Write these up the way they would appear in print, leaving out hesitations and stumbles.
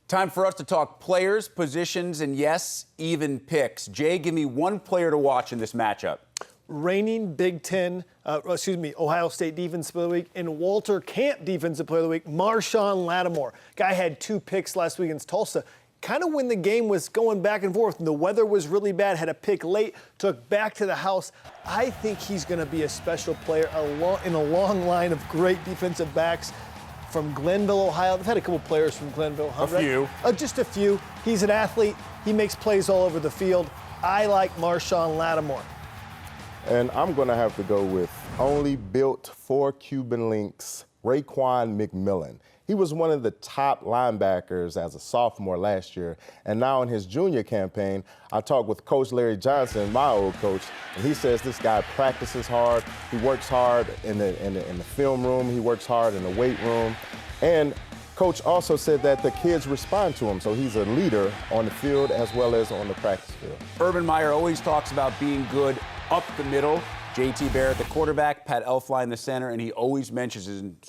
Time for us to talk players, positions, and yes, even picks. Jay, give me one player to watch in this matchup. Reigning Ohio State Defensive Player of the Week and Walter Camp Defensive Player of the Week, Marshon Lattimore. Guy had 2 picks last week against Tulsa. Kind of when the game was going back and forth and the weather was really bad, had a pick late, took back to the house. I think he's going to be a special player in a long line of great defensive backs from Glenville, Ohio. They've had a couple players from Glenville. A few. Just a few. He's an athlete. He makes plays all over the field. I like Marshon Lattimore. And I'm going to have to go with only built for Cuban links, Raekwon McMillan. He was one of the top linebackers as a sophomore last year. And now in his junior campaign, I talked with Coach Larry Johnson, my old coach, and he says this guy practices hard. He works hard in the film room. He works hard in the weight room. And Coach also said that the kids respond to him. So he's a leader on the field as well as on the practice field. Urban Meyer always talks about being good up the middle. J.T. Barrett, the quarterback, Pat Elflein, the center, and he always mentions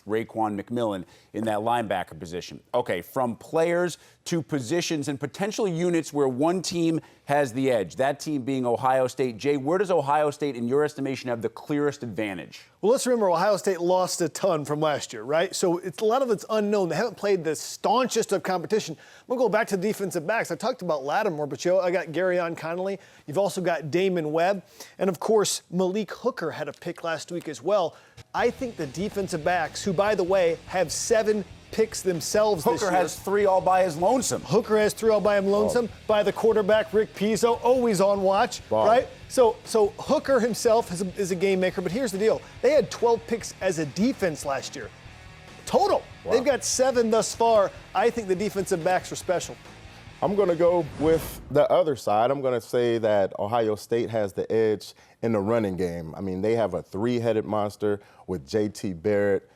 Raekwon McMillan in that linebacker position. Okay, from players to positions and potential units where one team has the edge, that team being Ohio State. Jay, where does Ohio State, in your estimation, have the clearest advantage? Well, let's remember Ohio State lost a ton from last year, right? So a lot of it's unknown. They haven't played the staunchest of competition. I'm going to go back to the defensive backs. I talked about Lattimore, but I got Garyon Connolly. You've also got Damon Webb. And, of course, Malik Hooker had a pick last week as well. I think the defensive backs, who, by the way, have 7 picks themselves this year. Hooker has 3 all by his lonesome. Hooker has 3 all by him lonesome. By the quarterback, Rick Pizzo, always on watch, right? So Hooker himself is a game maker, but here's the deal. They had 12 picks as a defense last year. Total. Wow. They've got 7 thus far. I think the defensive backs are special. I'm going to go with the other side. I'm going to say that Ohio State has the edge in the running game. I mean, they have a 3-headed monster with J.T. Barrett,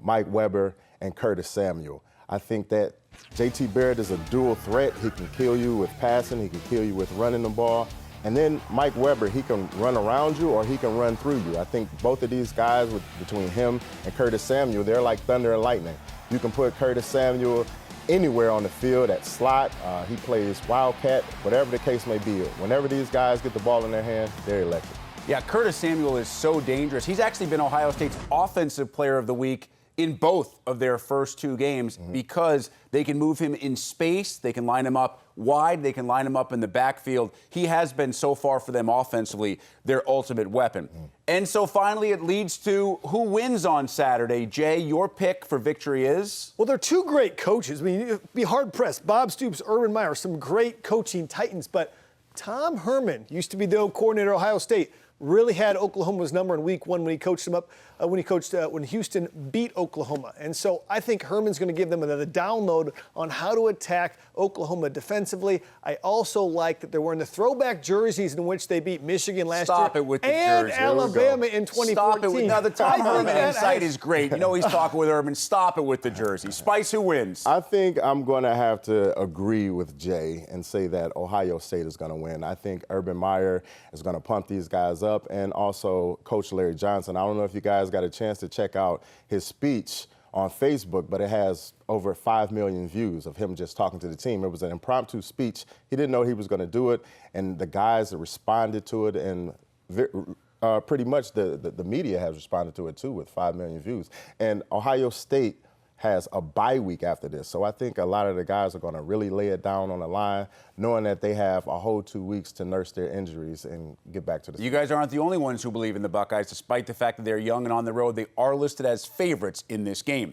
Mike Weber, and Curtis Samuel. I think that J.T. Barrett is a dual threat. He can kill you with passing. He can kill you with running the ball. And then Mike Weber, he can run around you or he can run through you. I think both of these guys, between him and Curtis Samuel, they're like thunder and lightning. You can put Curtis Samuel anywhere on the field at slot. He plays wildcat, whatever the case may be. Whenever these guys get the ball in their hand, they're electric. Yeah, Curtis Samuel is so dangerous. He's actually been Ohio State's Offensive Player of the Week in both of their first 2 games because they can move him in space, they can line him up wide, they can line him up in the backfield. He has been so far for them offensively their ultimate weapon. And so finally it leads to who wins on Saturday. Jay, your pick for victory is? Well, they're 2 great coaches. I mean, you'd be hard-pressed. Bob Stoops, Urban Meyer, some great coaching titans, but Tom Herman used to be the coordinator at Ohio State. Really had Oklahoma's number in week 1 when he coached them up, when Houston beat Oklahoma. And so I think Herman's going to give them another download on how to attack Oklahoma defensively. I also like that they're wearing the throwback jerseys in which they beat Michigan last year. Stop it with the and jersey. Alabama in 2014. Stop it with, now the Tom Herman insight is great. You know he's talking with Urban. Stop it with the jersey. Spice, who wins? I think I'm going to have to agree with Jay and say that Ohio State is going to win. I think Urban Meyer is going to pump these guys up, and also Coach Larry Johnson. I don't know if you guys got a chance to check out his speech on Facebook, but it has over 5 million views of him just talking to the team. It was an impromptu speech. He didn't know he was going to do it, and the guys responded to it, and pretty much the media has responded to it too with 5 million views. And Ohio State has a bye week after this. So I think a lot of the guys are going to really lay it down on the line, knowing that they have a whole 2 weeks to nurse their injuries and get back to the You guys aren't the only ones who believe in the Buckeyes. Despite the fact that they're young and on the road, they are listed as favorites in this game.